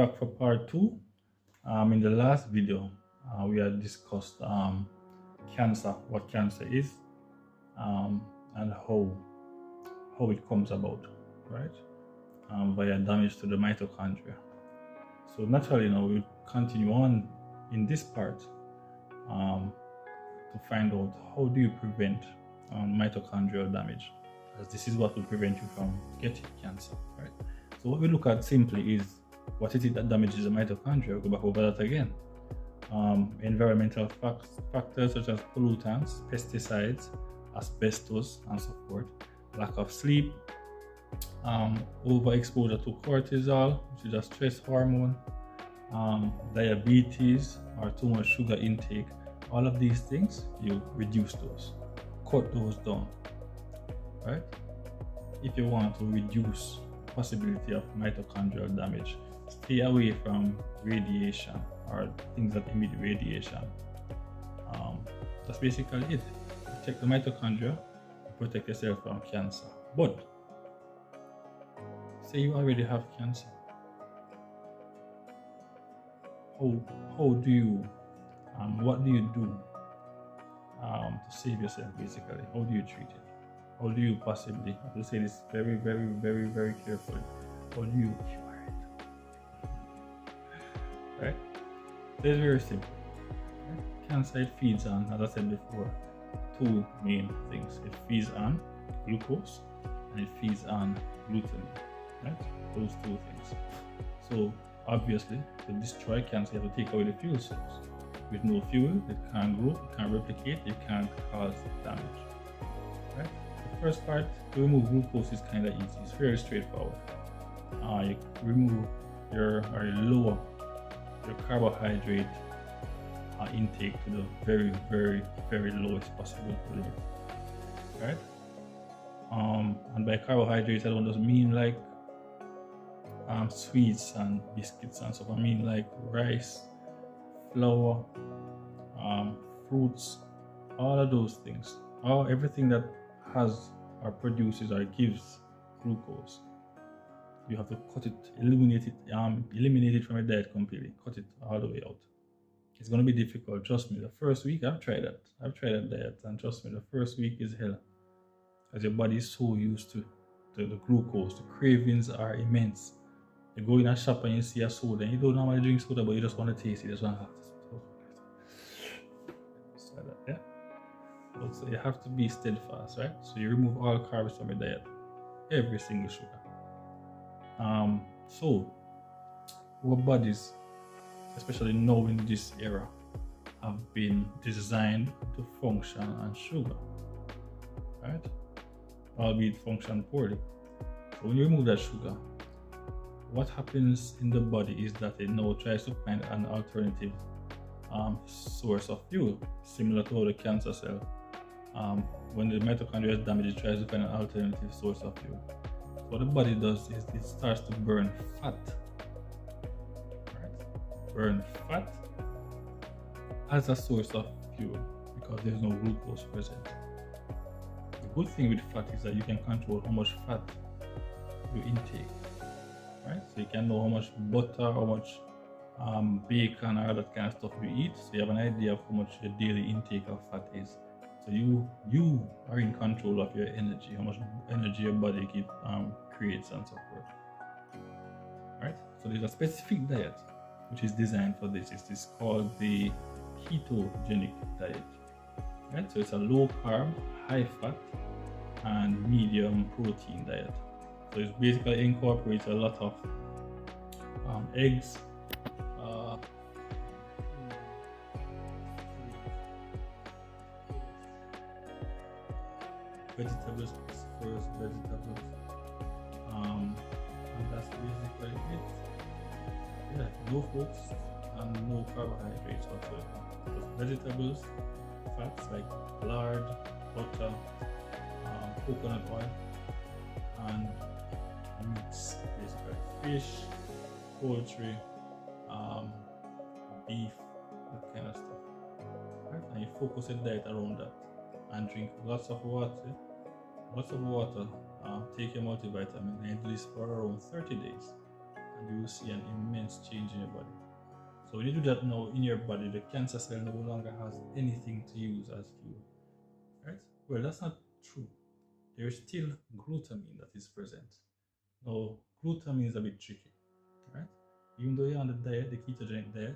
back for part two. In the last video, we had discussed cancer, what cancer is, and how it comes about, right? Via damage to the mitochondria. So naturally, now we'll continue on in this part to find out how do you prevent mitochondrial damage, as this is what will prevent you from getting cancer, right? So what we look at simply is what is it that damages the mitochondria. We'll go back over that again. Environmental factors such as pollutants, pesticides, asbestos, and so forth. Lack of sleep, overexposure to cortisol, which is a stress hormone, diabetes, or too much sugar intake. All of these things, you reduce those, cut those down, right? If you want to reduce possibility of mitochondrial damage, stay away from radiation or things that emit radiation. That's basically it. Protect the mitochondria, protect yourself from cancer. But say you already have cancer, how do you what do you do to save yourself? Basically, how do you treat it? How do you possibly, I have to say this very, very, very, very carefully, how do you cure it? Right? So it's very simple. Right? Cancer, it feeds on, as I said before, two main things. It feeds on glucose and it feeds on glutamine. Right? Those two things. So obviously, to destroy cancer, you have to take away the fuel source. With no fuel, it can't grow, it can't replicate, it can't cause damage. Right? The first part, to remove glucose is kind of easy. It's very straightforward. You remove or lower your carbohydrate intake to the very, very, very lowest possible limit. Right? And by carbohydrates, I don't just mean like sweets and biscuits and stuff. I mean like rice, flour, fruits, all of those things, everything that has or produces or gives glucose. You have to cut it, eliminate it from your diet completely. Cut it all the way out. It's going to be difficult, trust me. The first week, I've tried that diet, and trust me, the first week is hell, because your body is so used to the glucose. The cravings are immense. You go in a shop and you see a soda, and you don't normally drink soda, but you just want to taste it. You just want to have this. Like that, yeah. So you have to be steadfast, right? So you remove all carbs from your diet, every single sugar. So our bodies, especially now in this era, have been designed to function on sugar, right? Albeit function poorly. So when you remove that sugar, what happens in the body is that it now tries to find an alternative source of fuel, similar to how the cancer cell, when the mitochondria is damaged, it tries to find an alternative source of fuel. What the body does is it starts to burn fat, right? Burn fat as a source of fuel because there's no glucose present. The good thing with fat is that you can control how much fat you intake, right? So you can know how much butter, how much bacon, or that kind of stuff you eat. So you have an idea of how much your daily intake of fat is. So you are in control of your energy, how much energy your body creates and so forth. Right? So there's a specific diet which is designed for this. It's called the ketogenic diet. Right? So it's a low carb, high fat, and medium protein diet. So it basically incorporates a lot of eggs, vegetables, and that's basically it. Yeah, no fruits and no carbohydrates whatsoever. Just vegetables, fats like lard, butter, coconut oil, and meats, basically fish, poultry, beef, that kind of stuff. Right? And you focus your diet around that, and drink lots of water. Take your multivitamin, and do this for around 30 days. and you will see an immense change in your body. So when you do that now in your body, the cancer cell no longer has anything to use as fuel, right? Well, that's not true. There is still glutamine that is present. Now, glutamine is a bit tricky, right? Even though you're on the diet, the ketogenic diet,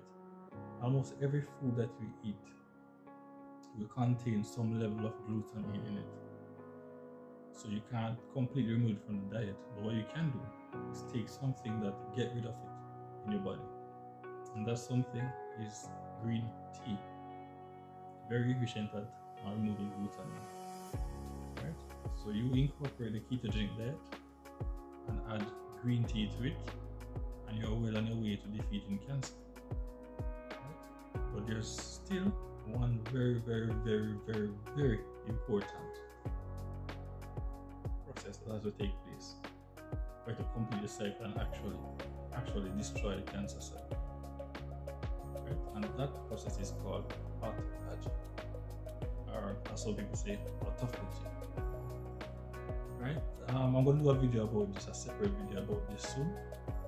almost every food that we eat will contain some level of glutamine in it. So you can't completely remove it from the diet, but what you can do is take something that get rid of it in your body. And that something is green tea. Very efficient at removing glutamine. Right? So you incorporate the ketogenic diet and add green tea to it, and you're well on your way to defeating cancer. Right? But there's still one very, very, very, very, very important process that has to take place for it to complete the cycle and actually destroy the cancer cell. Right? And that process is called autophagy, or as some people say, autophagy. Right? I'm going to do a video about this, a separate video about this soon.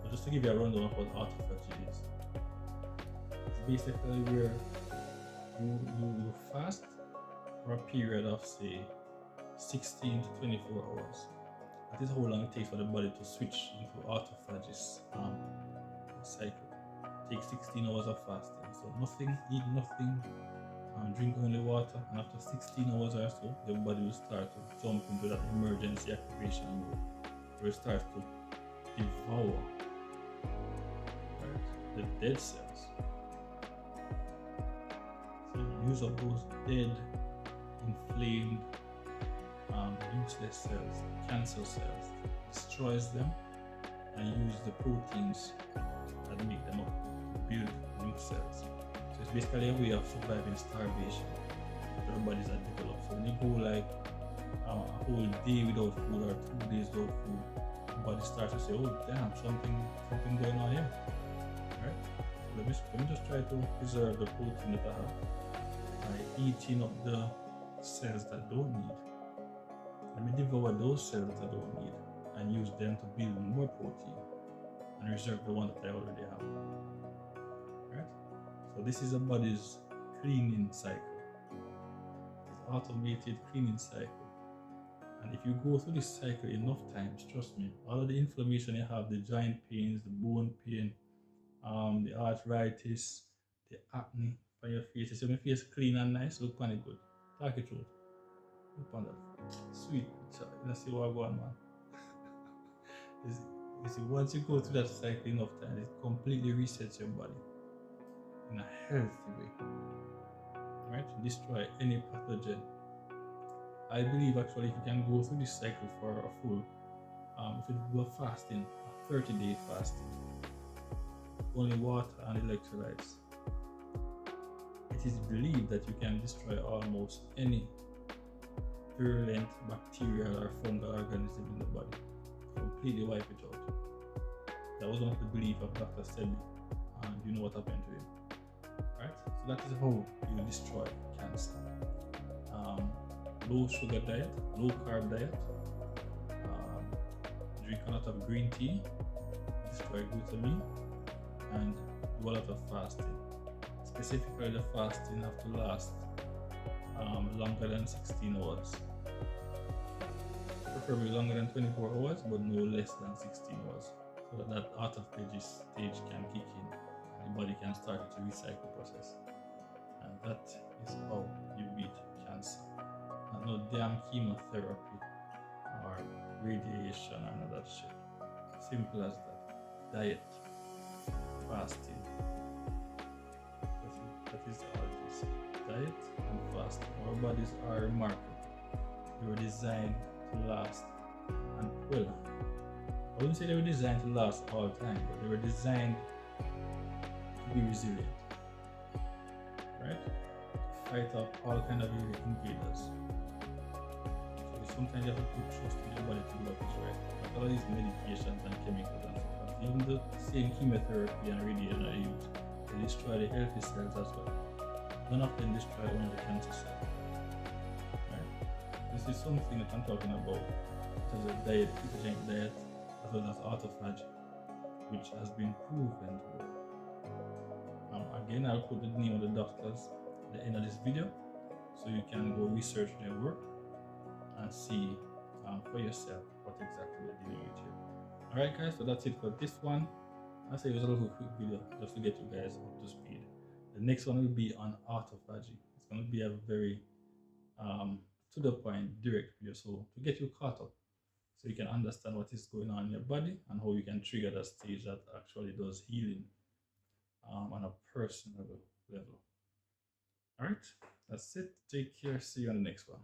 But just to give you a rundown of what autophagy is, it's basically where you fast for a period of say 16 to 24 hours. That is how long it takes for the body to switch into autophagy cycle. It takes 16 hours of fasting. So nothing, eat nothing, drink only water, and after 16 hours or so, the body will start to jump into that emergency activation mode, where it starts to devour the dead cells. So use up those dead, inflamed, useless cells, cancer cells, destroys them, and use the proteins that make them up to build new cells. So it's basically a way of surviving starvation that our bodies are developed. So when you go like a whole day without food or 2 days without food, the body starts to say, oh damn, something going on here. Right? So let me just try to preserve the protein that I have by eating up the cells that I don't need. Let me devour those cells that I don't need and use them to build more protein and reserve the one that I already have. Right? So this is a body's cleaning cycle. It's automated cleaning cycle. And if you go through this cycle enough times, trust me, all of the inflammation you have, the joint pains, the bone pain, the arthritis, the acne on your face, you see my face clean and nice, look on it good. Talk it through. Look on that. Sweet. Let's see what I go on, man. You see, once you go through that cycle enough times, it completely resets your body in a healthy way. Right? Destroy any pathogen. I believe actually if you can go through this cycle for a full, if you do a fasting, a 30-day fasting, only water and electrolytes, it is believed that you can destroy almost any virulent bacterial or fungal organism in the body. Completely wipe it out. That was one of the beliefs of Dr. Sebi, and you know what happened to him. Right? So that is how you destroy cancer. Low sugar diet, low carb diet, drink a lot of green tea, destroy glutamine, and do a lot of fasting. Specifically, the fasting have to last longer than 16 hours. Preferably longer than 24 hours, but no less than 16 hours, so that autophagy stage can kick in and the body can start its recycle process. And that is how you beat cancer. And no damn chemotherapy or radiation or none of that shit. Simple as that. Diet, fasting. That is all it is. Diet and fasting. Our bodies are remarkable. They were designed to last and well. I wouldn't say they were designed to last all the time, but they were designed to be resilient. Right? To fight off all kind of invaders. So sometimes you have to put trust in your body to do what is right. Like all these medications and chemicals and stuff. Even the same chemotherapy and radiation are used, they destroy the healthy cells as well. None of them destroy only the cancer cells. This is something that I'm talking about, such as a diet, ketogenic diet, as well as autophagy. which has been proven to work. Again, I'll put the name of the doctors at the end of this video so you can go research their work and see for yourself what exactly they're dealing with here. Alright guys, so that's it for this one. I say it was a little quick video just to get you guys up to speed. The next one will be on autophagy. It's going to be a very to the point direct video, so to get you caught up so you can understand what is going on in your body and how you can trigger that stage that actually does healing on a personal level. All right, that's it. Take care. See you on the next one.